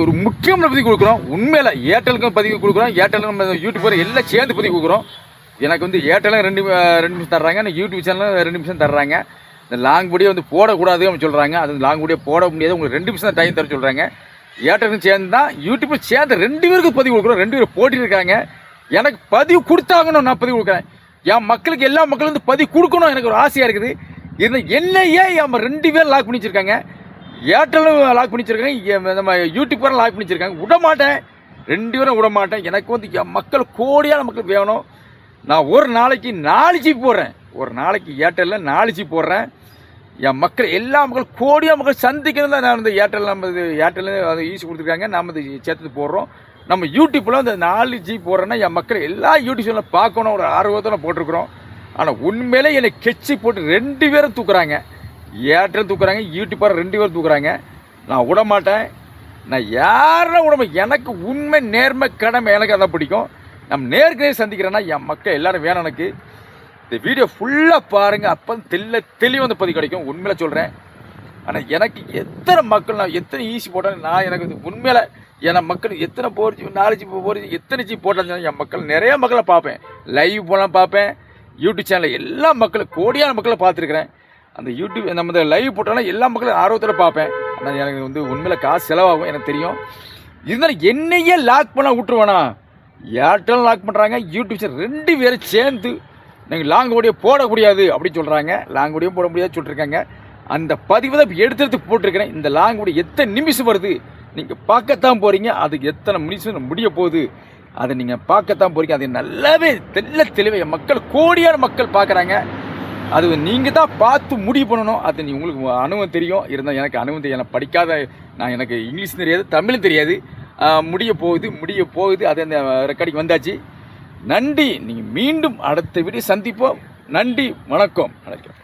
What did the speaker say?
ஒரு முக்கியமான பதிவு கொடுக்குறோம். உண்மையில் ஏர்டெலுக்கும் பதிவு கொடுக்குறோம், ஏர்டெலுக்கும் நம்ம யூடியூபர் எல்லாம் சேர்ந்து பதிவு கொடுக்குறோம். எனக்கு வந்து ஏர்டெலும் 2 நிமிஷம் தர்றாங்க, எனக்கு யூடியூப் சேனலும் 2 நிமிஷம் தர்றாங்க. இந்த லாங் வீடியோ வந்து போடக்கூடாது அப்படின்னு சொல்கிறாங்க. அது லாங் வீடியோ போட முடியாது, உங்களுக்கு 2 நிமிஷம் தான் டைம் தர சொல்கிறாங்க. ஏர்டெலும் சேர்ந்து தான் யூடியூப்பும் சேர்ந்து 2 பேருக்கு பதிவு கொடுக்குறோம். 2 பேர் போட்டிட்டு இருக்காங்க. எனக்கு பதிவு கொடுத்தாங்கன்னு நான் பதிவு கொடுக்குறேன். என் மக்களுக்கு எல்லா மக்களும் வந்து பதிவு கொடுக்கணும் எனக்கு ஒரு ஆசையாக இருக்குது. இது என்னையே நம்ம 2 பேர் லாக் பண்ணி வச்சுருக்காங்க. ஏர்டெலும் லாக் பண்ணி வச்சுருக்காங்க, நம்ம யூடியூப்பரும் லாக் பண்ணி வச்சுருக்காங்க. விட மாட்டேன், 2 பேரும் விட மாட்டேன். எனக்கு வந்து என் மக்கள் கோடியான மக்கள் வேணும். நான் ஒரு நாளைக்கு 4 ஜிபி போடுறேன், ஒரு நாளைக்கு ஏர்டெல்லில் 4 ஜிபி போடுறேன். என் மக்கள் எல்லா மக்கள் கோடியாக மக்கள் சந்திக்கணும் தான் நான் வந்து ஏர்டெல் நம்ம ஏர்டெல் அதை ஈஸி கொடுத்துருக்காங்க. நம்ம இது சேர்த்து போடுறோம். நம்ம யூடியூப்பில் அந்த 4 ஜிபி போடுறேன்னா என் மக்கள் எல்லா யூடியூப் சேனலில் பார்க்கணும் ஒரு ஆர்வத்தில் போட்டிருக்கிறோம். ஆனால் உண்மையிலே என்னை கெச்சி போட்டு 2 பேரும் தூக்குறாங்க. ஏர்டெல் தூக்குறாங்க, யூடியூப்பர் 2 பேர் தூக்குறாங்க. நான் விட மாட்டேன், நான் யாரும் விட மாட்டேன். எனக்கு உண்மை நேர்மை கடமை எனக்கு அதான் பிடிக்கும். நம்ம நேர்கனே சந்திக்கிறேன்னா என் மக்கள் எல்லோரும் வேணும். எனக்கு இந்த வீடியோ ஃபுல்லாக பாருங்கள், அப்போ தெளிவாக வந்து பதிவு கிடைக்கும். உண்மையில் சொல்கிறேன். ஆனால் எனக்கு எத்தனை மக்கள் நான் எத்தனை ஈஸி போட்டாலும் நான் எனக்கு வந்து உண்மையில் என் மக்கள் எத்தனை போச்சு 4 ஜிபி போச்சு எத்தனை ஜிபி போட்டாலும் என் மக்கள் நிறைய மக்களை பார்ப்பேன். லைவ் போனால் பார்ப்பேன், யூடியூப் சேனலில் எல்லா மக்களும் கோடியான மக்களை பார்த்துருக்குறேன். அந்த யூடியூப் நம்ம இந்த லைவ் போட்டோன்னா எல்லா மக்களும் ஆர்வத்தில் பார்ப்பேன். ஆனால் எனக்கு வந்து உண்மையில் காசு செலவாகும் எனக்கு தெரியும். இருந்தாலும் என்னையே லாக் பண்ண விட்டுருவேனா? ஏர்டெல் லாக் பண்ணுறாங்க, யூடியூப் சேனல் 2 பேரும் சேர்ந்து நீங்கள் லாங் வீடியோ போடக்கூடாது அப்படின்னு சொல்கிறாங்க. லாங் வீடியோ போட முடியாது சொல்லியிருக்காங்க. அந்த பதிவு தான் இப்போ எடுத்து போட்டிருக்கிறேன். இந்த லாங் வீடியோ எத்தனை நிமிஷம் வருது நீங்கள் பார்க்கத்தான் போகிறீங்க. அதுக்கு எத்தனை நிமிஷம் முடிய போகுது அதை நீங்கள் பார்க்கத்தான் போகிறீங்க. அது நல்லாவே தெளிவாக என் மக்கள் கோடியான மக்கள் பார்க்குறாங்க. அது நீங்கள் தான் பார்த்து முடிவு பண்ணணும். அது உங்களுக்கு அனுபவம் தெரியும். இருந்தால் எனக்கு அனுபவம் தெரியும். எனக்கு படிக்காத நான் எனக்கு இங்கிலீஷும் தெரியாது, தமிழும் தெரியாது. முடிய போகுது. அது அந்த ரெக்கார்டிங் வந்தாச்சு. நன்றி. நீங்கள் மீண்டும் அடுத்த வீடியோ சந்திப்போம். நன்றி, வணக்கம். நினைக்கிறேன்.